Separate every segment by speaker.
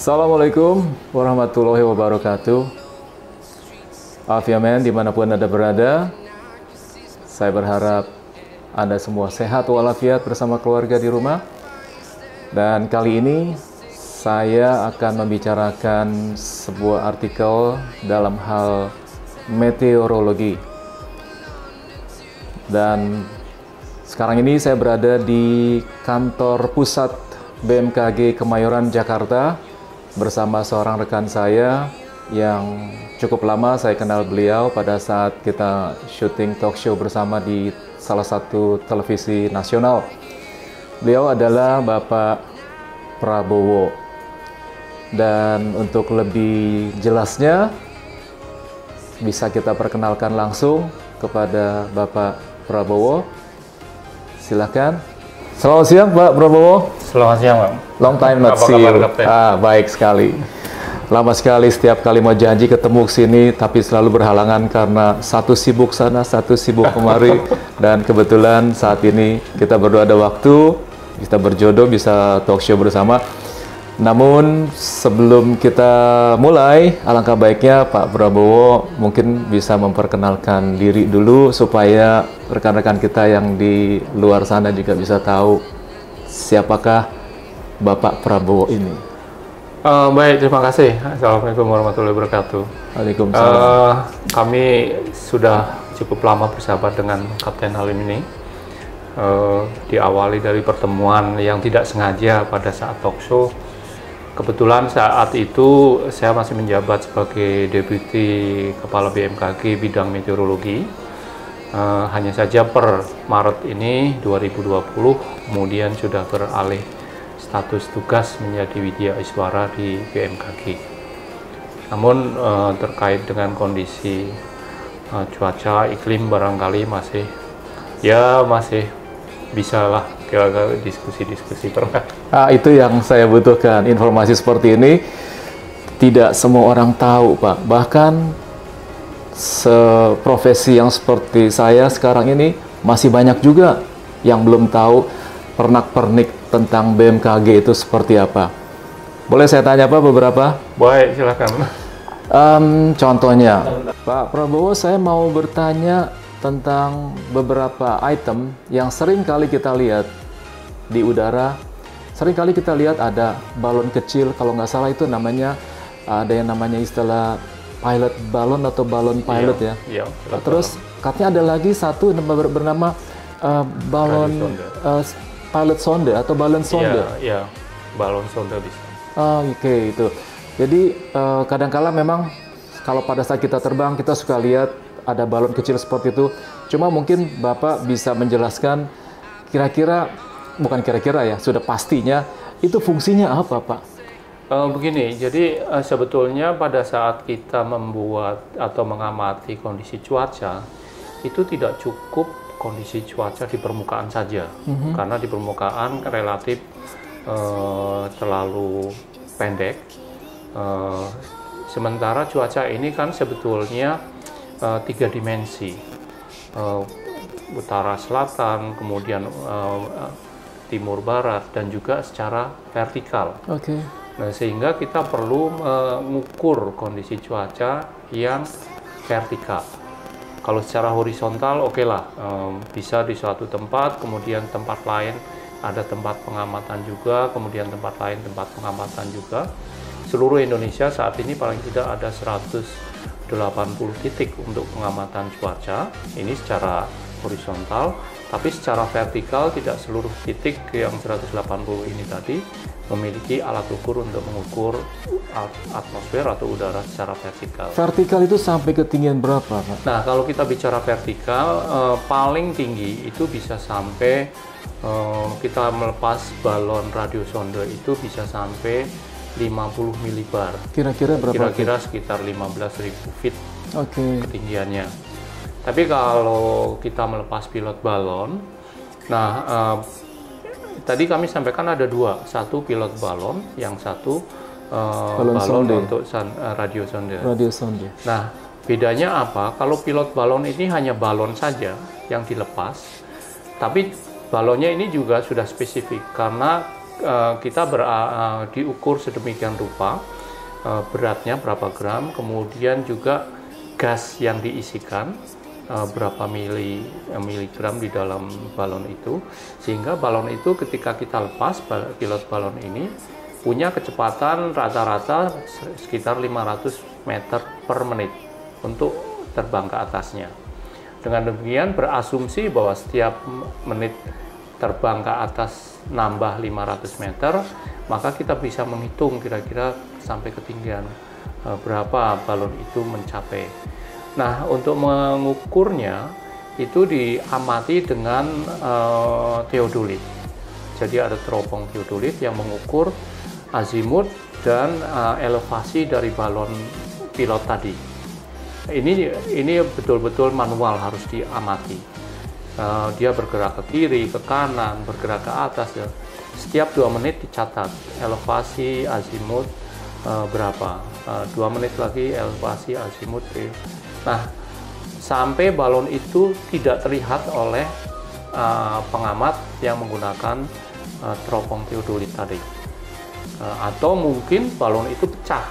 Speaker 1: Assalamualaikum warahmatullahi wabarakatuh. Afiamen dimanapun Anda berada, saya berharap Anda semua sehat walafiat bersama keluarga di rumah. Dan kali ini saya akan membicarakan sebuah artikel dalam hal meteorologi. Dan sekarang ini saya berada di kantor pusat BMKG Kemayoran, Jakarta, bersama seorang rekan saya yang cukup lama saya kenal beliau pada saat kita syuting talk show bersama di salah satu televisi nasional. Beliau adalah Bapak Prabowo. Dan untuk lebih jelasnya, bisa kita perkenalkan langsung kepada Bapak Prabowo. Silakan. Selamat siang Pak Prabowo.
Speaker 2: Selamat siang Bang.
Speaker 1: Long time not see you. Baik sekali. Lama sekali setiap kali mau janji ketemu sini, tapi selalu berhalangan karena satu sibuk sana, satu sibuk kemari. Dan kebetulan saat ini kita berdua ada waktu, kita berjodoh, bisa talk show bersama. Namun sebelum kita mulai, alangkah baiknya Pak Prabowo mungkin bisa memperkenalkan diri dulu supaya rekan-rekan kita yang di luar sana juga bisa tahu siapakah Bapak Prabowo ini.
Speaker 2: Baik, terima kasih. Assalamualaikum warahmatullahi wabarakatuh.
Speaker 1: Waalaikumsalam.
Speaker 2: Kami sudah cukup lama bersahabat dengan Kapten Halim ini. Diawali dari pertemuan yang tidak sengaja pada saat talk show. Kebetulan saat itu saya masih menjabat sebagai Deputi Kepala BMKG bidang meteorologi. Hanya saja per Maret ini 2020 kemudian sudah beralih status tugas menjadi Widya Iswara di BMKG. Namun terkait dengan kondisi cuaca, iklim barangkali masih bisalah kira-kira diskusi-diskusi pernah.
Speaker 1: Itu yang saya butuhkan, informasi seperti ini tidak semua orang tahu Pak. Bahkan seprofesi yang seperti saya sekarang ini masih banyak juga yang belum tahu pernak-pernik tentang BMKG itu seperti apa. Boleh saya tanya Pak beberapa?
Speaker 2: Baik, silakan.
Speaker 1: Contohnya, Pak Prabowo, saya mau bertanya tentang beberapa item yang sering kali kita lihat di udara. Sering kali kita lihat ada balon kecil, kalau nggak salah itu namanya, ada yang namanya istilah pilot balon atau balon pilot ya.
Speaker 2: Iya,
Speaker 1: terus katanya ada lagi satu bernama balon pilot sonde atau balon sonde.
Speaker 2: Iya, balon sonde bisa.
Speaker 1: Oke, itu. Jadi kadang-kala memang kalau pada saat kita terbang kita suka lihat ada balon kecil seperti itu. Cuma mungkin Bapak bisa menjelaskan kira-kira, bukan kira-kira ya, sudah pastinya itu fungsinya apa Pak?
Speaker 2: Begini, jadi sebetulnya pada saat kita membuat atau mengamati kondisi cuaca, itu tidak cukup kondisi cuaca di permukaan saja, karena di permukaan relatif terlalu pendek. Sementara cuaca ini kan sebetulnya 3 dimensi, utara selatan, kemudian timur barat, dan juga secara vertikal.
Speaker 1: Oke.
Speaker 2: Nah, sehingga kita perlu mengukur kondisi cuaca yang vertikal. Kalau secara horizontal, oke lah, bisa di suatu tempat, kemudian tempat lain ada tempat pengamatan juga, kemudian tempat lain tempat pengamatan juga. Seluruh Indonesia saat ini paling tidak ada 180 titik untuk pengamatan cuaca, ini secara horizontal, tapi secara vertikal tidak seluruh titik yang 180 ini tadi memiliki alat ukur untuk mengukur atmosfer atau udara secara vertikal.
Speaker 1: Vertikal itu sampai ketinggian berapa Pak?
Speaker 2: Nah, kalau kita bicara vertikal, paling tinggi itu bisa sampai, kita melepas balon radiosonde itu bisa sampai 50 milibar.
Speaker 1: Kira-kira berapa?
Speaker 2: Kira-kira sekitar 15.000 feet ketinggiannya. Tapi kalau kita melepas pilot balon, nah tadi kami sampaikan ada dua, satu pilot balon, yang satu balon untuk radiosonde. Nah, bedanya apa? Kalau pilot balon ini hanya balon saja yang dilepas, tapi balonnya ini juga sudah spesifik karena kita diukur sedemikian rupa, beratnya berapa gram, kemudian juga gas yang diisikan berapa miligram di dalam balon itu, sehingga balon itu ketika kita lepas, pilot balon ini punya kecepatan rata-rata sekitar 500 meter per menit untuk terbang ke atasnya. Dengan demikian berasumsi bahwa setiap menit terbang ke atas nambah 500 meter, maka kita bisa menghitung kira-kira sampai ketinggian berapa balon itu mencapai. Nah, untuk mengukurnya itu diamati dengan teodolit. Jadi ada teropong teodolit yang mengukur azimut dan elevasi dari balon pilot tadi. Ini betul-betul manual harus diamati. Dia bergerak ke kiri, ke kanan, bergerak ke atas. Ya. Setiap 2 menit dicatat elevasi azimut berapa. 2 menit lagi elevasi azimut. Nah, sampai balon itu tidak terlihat oleh pengamat yang menggunakan teropong teodolit tadi. Atau mungkin balon itu pecah.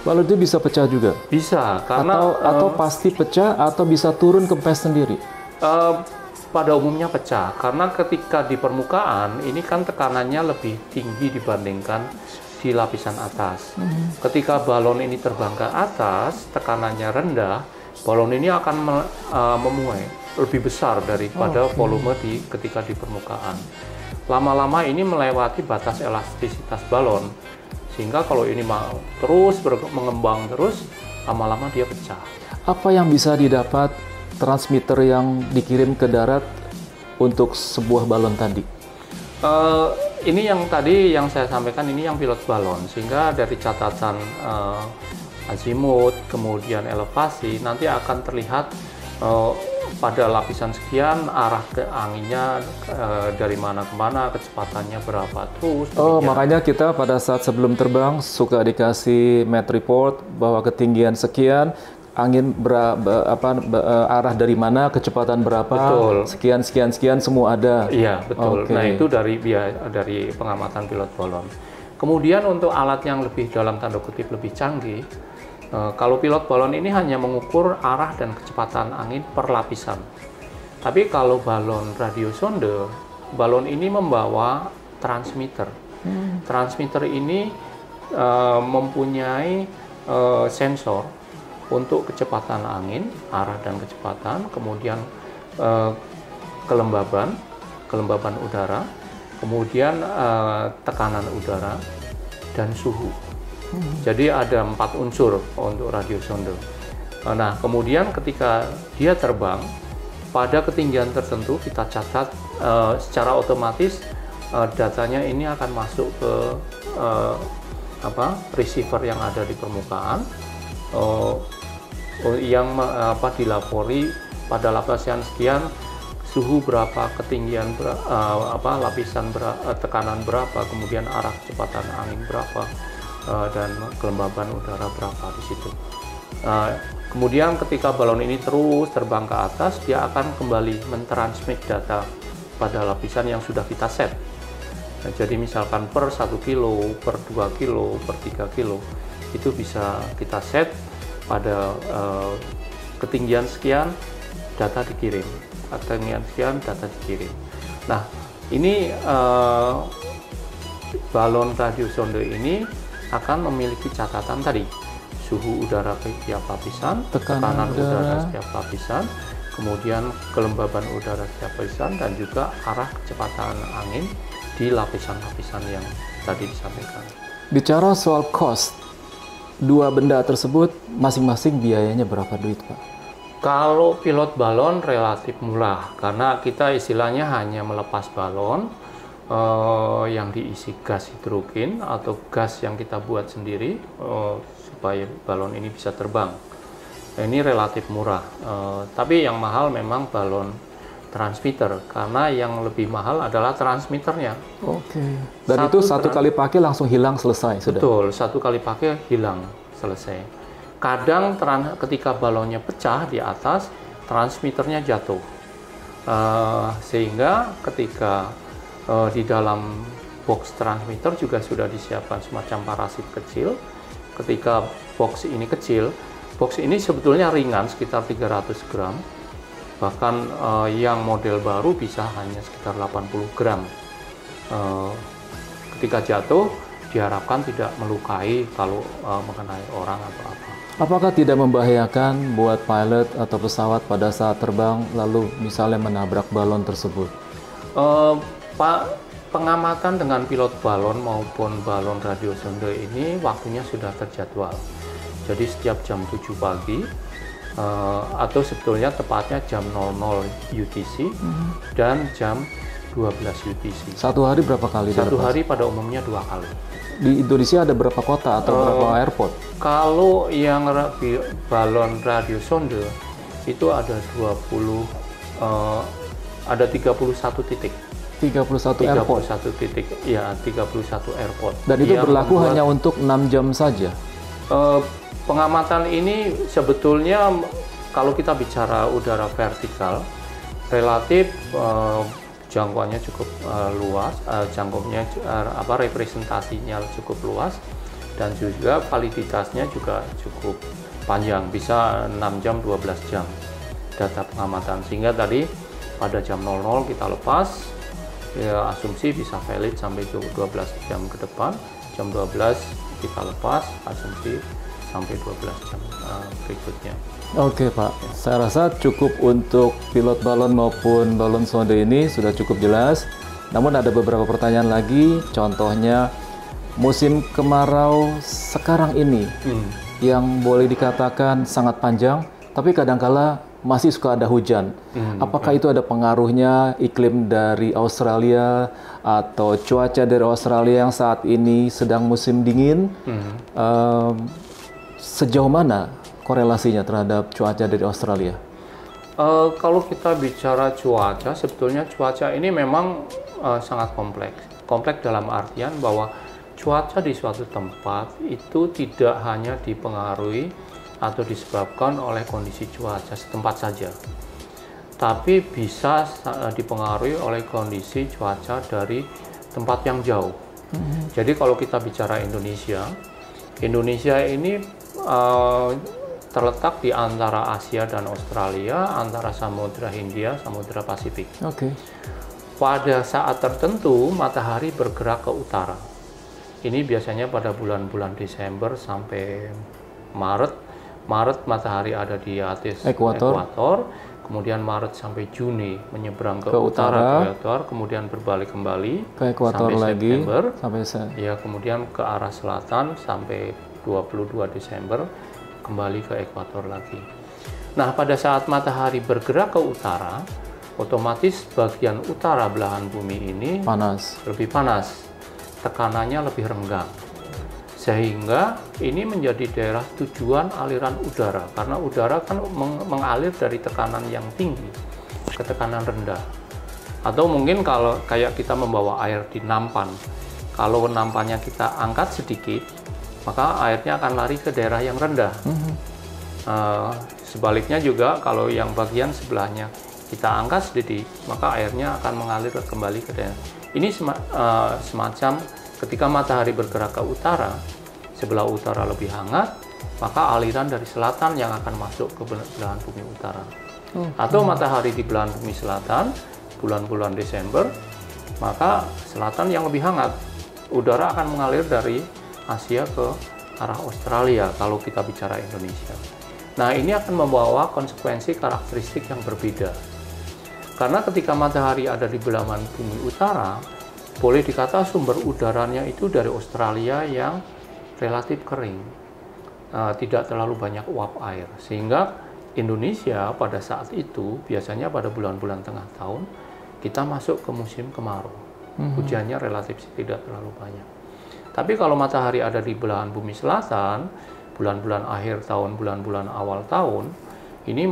Speaker 1: Balon itu bisa pecah juga?
Speaker 2: Bisa, karena
Speaker 1: atau pasti pecah atau bisa turun kempes sendiri?
Speaker 2: Pada umumnya pecah, karena ketika di permukaan ini kan tekanannya lebih tinggi dibandingkan di lapisan atas. Ketika balon ini terbang ke atas, tekanannya rendah, balon ini akan memuai lebih besar daripada volume ketika di permukaan. Lama-lama ini melewati batas elastisitas balon, sehingga kalau ini mau terus mengembang terus, lama-lama dia pecah.
Speaker 1: Apa yang bisa didapat transmitter yang dikirim ke darat untuk sebuah balon tadi?
Speaker 2: Ini yang tadi yang saya sampaikan, ini yang pilot balon, sehingga dari catatan azimut, kemudian elevasi, nanti akan terlihat pada lapisan sekian arah ke anginnya dari mana ke mana, kecepatannya berapa terus.
Speaker 1: Makanya kita pada saat sebelum terbang suka dikasih map report bahwa ketinggian sekian, angin arah dari mana, kecepatan berapa,
Speaker 2: betul.
Speaker 1: sekian semua ada.
Speaker 2: Iya, betul. Nah, itu dari pengamatan pilot balon. Kemudian untuk alat yang lebih dalam tanda kutip lebih canggih, kalau pilot balon ini hanya mengukur arah dan kecepatan angin per lapisan. Tapi kalau balon radiosonde, balon ini membawa transmitter. Transmitter ini mempunyai sensor untuk kecepatan angin, arah dan kecepatan, kemudian kelembaban udara, kemudian tekanan udara, dan suhu. Jadi ada 4 unsur untuk radiosonde. Nah, kemudian ketika dia terbang, pada ketinggian tertentu kita catat secara otomatis datanya ini akan masuk ke receiver yang ada di permukaan, yang dilapori pada lapisan sekian suhu berapa, ketinggian lapisan tekanan berapa, kemudian arah kecepatan angin berapa, dan kelembaban udara berapa di situ. Kemudian ketika balon ini terus terbang ke atas, dia akan kembali mentransmit data pada lapisan yang sudah kita set. Nah, jadi misalkan per 1 kilo, per 2 kilo, per 3 kilo, itu bisa kita set pada ketinggian sekian, data dikirim. Ketinggian sekian, data dikirim. Nah, ini balon radiosonde ini akan memiliki catatan tadi, suhu udara setiap lapisan, tekanan udara setiap lapisan, kemudian kelembaban udara setiap lapisan, dan juga arah kecepatan angin di lapisan-lapisan yang tadi disampaikan.
Speaker 1: Bicara soal cost, 2 benda tersebut masing-masing biayanya berapa duit, Pak?
Speaker 2: Kalau pilot balon relatif murah, karena kita istilahnya hanya melepas balon yang diisi gas hidrogen atau gas yang kita buat sendiri supaya balon ini bisa terbang. Nah, ini relatif murah, tapi yang mahal memang balon transmitter, karena yang lebih mahal adalah transmitternya.
Speaker 1: Oke. Dan itu satu kali pakai langsung hilang, selesai sudah?
Speaker 2: Betul, satu kali pakai hilang, selesai. Kadang ketika balonnya pecah di atas, transmitternya jatuh, sehingga ketika di dalam box transmitter juga sudah disiapkan semacam parasit kecil. Ketika box ini kecil, box ini sebetulnya ringan sekitar 300 gram. Bahkan yang model baru bisa hanya sekitar 80 gram. Ketika jatuh, diharapkan tidak melukai kalau mengenai orang atau apa.
Speaker 1: Apakah tidak membahayakan buat pilot atau pesawat pada saat terbang lalu misalnya menabrak balon tersebut?
Speaker 2: Pengamatan dengan pilot balon maupun balon radiosonde ini waktunya sudah terjadwal. Jadi setiap jam 7 pagi atau sebetulnya tepatnya jam 00 UTC dan jam 12 UTC.
Speaker 1: Satu hari berapa kali?
Speaker 2: Satu hari pada umumnya 2 kali.
Speaker 1: Di Indonesia ada berapa kota atau berapa airport?
Speaker 2: Kalau yang balon radiosonde itu ada 31 titik.
Speaker 1: 31 airport?
Speaker 2: 31 titik, ya 31 airport.
Speaker 1: Dan itu berlaku hanya untuk 6 jam saja?
Speaker 2: Pengamatan ini sebetulnya kalau kita bicara udara vertikal, relatif jangkauannya cukup luas, representasinya cukup luas, dan juga validitasnya juga cukup panjang, bisa 6 jam, 12 jam data pengamatan. Sehingga tadi pada jam 00 kita lepas, ya, asumsi bisa valid sampai 12 jam ke depan. Jam 12 kita lepas, asumsi sampai 12 jam berikutnya.
Speaker 1: Oke Pak, saya rasa cukup untuk pilot balon maupun balon sonde ini sudah cukup jelas. Namun ada beberapa pertanyaan lagi, contohnya musim kemarau sekarang ini yang boleh dikatakan sangat panjang, tapi kadangkala masih suka ada hujan. Apakah itu ada pengaruhnya iklim dari Australia atau cuaca dari Australia yang saat ini sedang musim dingin? Sejauh mana korelasinya terhadap cuaca dari Australia?
Speaker 2: Kalau kita bicara cuaca, sebetulnya cuaca ini memang sangat kompleks. Kompleks dalam artian bahwa cuaca di suatu tempat itu tidak hanya dipengaruhi atau disebabkan oleh kondisi cuaca setempat saja, tapi bisa dipengaruhi oleh kondisi cuaca dari tempat yang jauh. Jadi kalau kita bicara Indonesia ini terletak di antara Asia dan Australia, antara Samudra Hindia, Samudra Pasifik. Pada saat tertentu matahari bergerak ke utara. Ini biasanya pada bulan-bulan Desember sampai Maret. Maret matahari ada di atas ekuator, kemudian Maret sampai Juni menyeberang ke utara ke ekuator, kemudian berbalik kembali
Speaker 1: ke ekuator
Speaker 2: sampai
Speaker 1: lagi
Speaker 2: September,
Speaker 1: ya,
Speaker 2: kemudian ke arah selatan sampai 22 Desember kembali ke ekuator lagi. Nah, pada saat matahari bergerak ke utara, otomatis bagian utara belahan bumi ini lebih panas, tekanannya lebih renggang. Sehingga ini menjadi daerah tujuan aliran udara, karena udara kan mengalir dari tekanan yang tinggi ke tekanan rendah. Atau mungkin kalau kayak kita membawa air di nampan, kalau nampannya kita angkat sedikit, maka airnya akan lari ke daerah yang rendah. Sebaliknya juga kalau yang bagian sebelahnya kita angkat sedikit, maka airnya akan mengalir kembali ke daerah. Ini semacam ketika matahari bergerak ke utara, sebelah utara lebih hangat, maka aliran dari selatan yang akan masuk ke belahan bumi utara. Atau matahari di belahan bumi selatan, bulan-bulan Desember, maka selatan yang lebih hangat, udara akan mengalir dari Asia ke arah Australia kalau kita bicara Indonesia. Nah, ini akan membawa konsekuensi karakteristik yang berbeda. Karena ketika matahari ada di belahan bumi utara, boleh dikata sumber udaranya itu dari Australia yang relatif kering, tidak terlalu banyak uap air, sehingga Indonesia pada saat itu biasanya pada bulan-bulan tengah tahun kita masuk ke musim kemarau, hujannya relatif tidak terlalu banyak. Tapi kalau matahari ada di belahan bumi selatan, bulan-bulan akhir tahun, bulan-bulan awal tahun, ini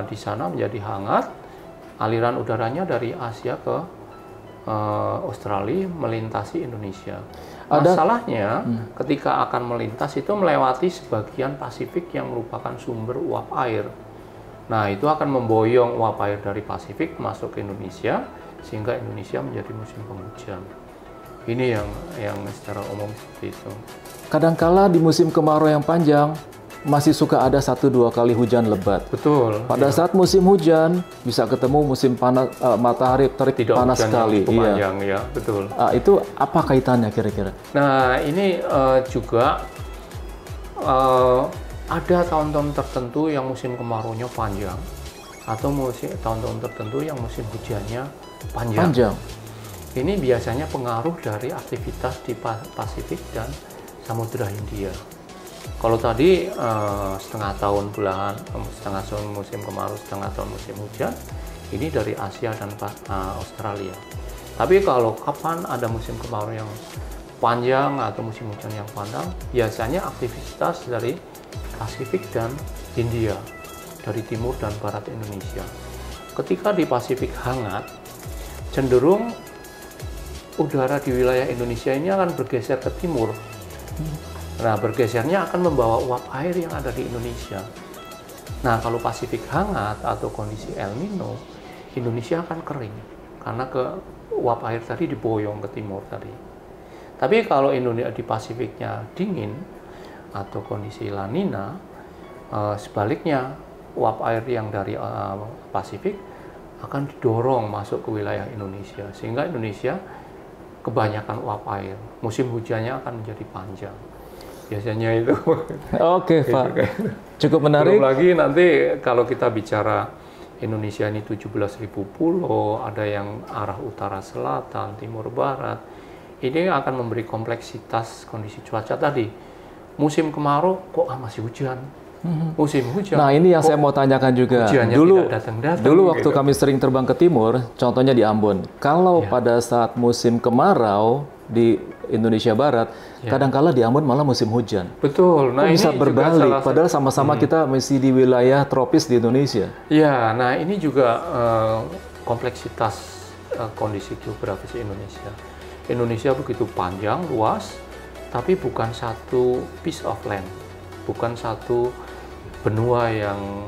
Speaker 2: di sana menjadi hangat, aliran udaranya dari Asia ke Australia melintasi Indonesia. Masalahnya ketika akan melintas itu melewati sebagian Pasifik yang merupakan sumber uap air. Nah, itu akan memboyong uap air dari Pasifik masuk ke Indonesia sehingga Indonesia menjadi musim penghujan. Ini yang secara umum seperti itu.
Speaker 1: Kadangkala di musim kemarau yang panjang masih suka ada 1-2 kali hujan lebat.
Speaker 2: Betul.
Speaker 1: Pada saat musim hujan bisa ketemu musim panas, matahari terik
Speaker 2: Tidak
Speaker 1: panas
Speaker 2: hujan
Speaker 1: sekali.
Speaker 2: yang cukup panjang, ya, betul.
Speaker 1: Itu apa kaitannya kira-kira?
Speaker 2: Nah, ini juga ada tahun-tahun tertentu yang musim kemaraunya panjang, atau tahun-tahun tertentu yang musim hujannya panjang. Ini biasanya pengaruh dari aktivitas di Pasifik dan Samudra Hindia. Kalau tadi setengah tahun musim kemarau, setengah tahun musim hujan, ini dari Asia dan Australia. Tapi kalau kapan ada musim kemarau yang panjang atau musim hujan yang panjang, biasanya aktivitas dari Pasifik dan Hindia, dari timur dan barat Indonesia. Ketika di Pasifik hangat, cenderung udara di wilayah Indonesia ini akan bergeser ke timur. Nah, bergesernya akan membawa uap air yang ada di Indonesia. Nah, kalau Pasifik hangat atau kondisi El Nino, Indonesia akan kering karena uap air tadi diboyong ke timur tadi. Tapi kalau Indonesia di Pasifiknya dingin atau kondisi La Nina, sebaliknya uap air yang dari Pasifik akan didorong masuk ke wilayah Indonesia, sehingga Indonesia kebanyakan uap air. Musim hujannya akan menjadi panjang. Biasanya itu.
Speaker 1: Oke, Pak. Cukup menarik.
Speaker 2: Belum lagi nanti kalau kita bicara Indonesia ini 17.000 pulau, ada yang arah utara selatan, timur barat. Ini akan memberi kompleksitas kondisi cuaca tadi. Musim kemarau kok masih hujan. Musim hujan.
Speaker 1: Nah, ini yang saya mau tanyakan juga. Dulu waktu
Speaker 2: gitu.
Speaker 1: kami sering terbang ke timur, contohnya di Ambon. Kalau pada saat musim kemarau di Indonesia Barat, kadang-kala di Ambon malah musim hujan.
Speaker 2: Betul. Nah,
Speaker 1: bisa
Speaker 2: ini
Speaker 1: berbalik, padahal sama-sama kita masih di wilayah tropis di Indonesia.
Speaker 2: Ya, nah ini juga kompleksitas kondisi geografis Indonesia. Indonesia begitu panjang, luas, tapi bukan satu piece of land, bukan satu benua yang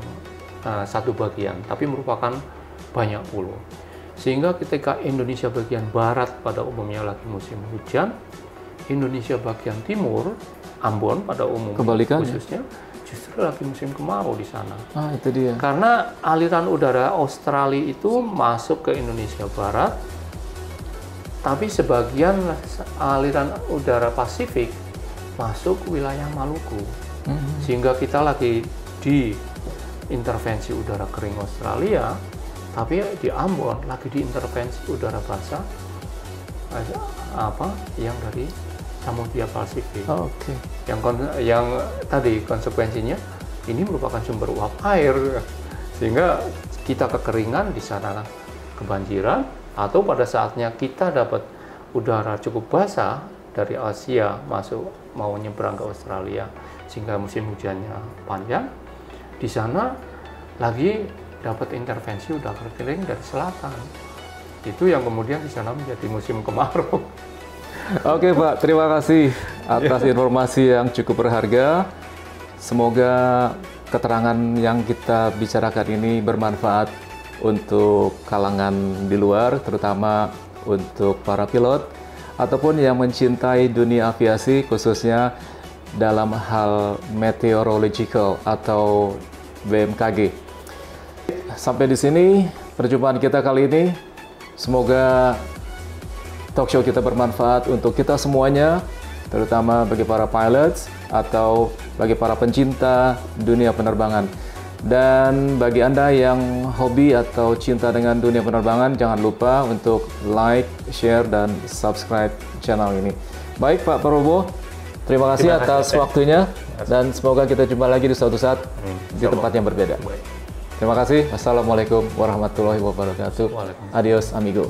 Speaker 2: satu bagian, tapi merupakan banyak pulau. Sehingga ketika Indonesia bagian barat pada umumnya lagi musim hujan, Indonesia bagian timur, Ambon pada umumnya khususnya, justru lagi musim kemarau di sana.
Speaker 1: Itu dia.
Speaker 2: Karena aliran udara Australia itu masuk ke Indonesia barat, tapi sebagian aliran udara Pasifik masuk ke wilayah Maluku. Sehingga kita lagi di intervensi udara kering Australia, tapi di Ambon lagi di intervensi udara basah yang dari Samudra Pasifik. Yang tadi konsekuensinya ini merupakan sumber uap air, sehingga kita kekeringan di sana, kebanjiran, atau pada saatnya kita dapat udara cukup basah dari Asia masuk mau nyebrang ke Australia, sehingga musim hujannya panjang. Di sana lagi dapat intervensi udara kering dari selatan. Itu yang kemudian di sana menjadi musim kemarau.
Speaker 1: Oke, Pak, terima kasih atas informasi yang cukup berharga. Semoga keterangan yang kita bicarakan ini bermanfaat untuk kalangan di luar, terutama untuk para pilot ataupun yang mencintai dunia aviasi, khususnya dalam hal meteorological atau BMKG. Sampai di sini perjumpaan kita kali ini. Semoga talk show kita bermanfaat untuk kita semuanya, terutama bagi para pilots atau bagi para pencinta dunia penerbangan. Dan bagi Anda yang hobi atau cinta dengan dunia penerbangan, jangan lupa untuk like, share, dan subscribe channel ini. Baik, Pak Prabowo, terima kasih atas waktunya, dan semoga kita jumpa lagi di suatu saat di tempat yang berbeda. Terima kasih. Wassalamualaikum warahmatullahi wabarakatuh. Adios, amigo.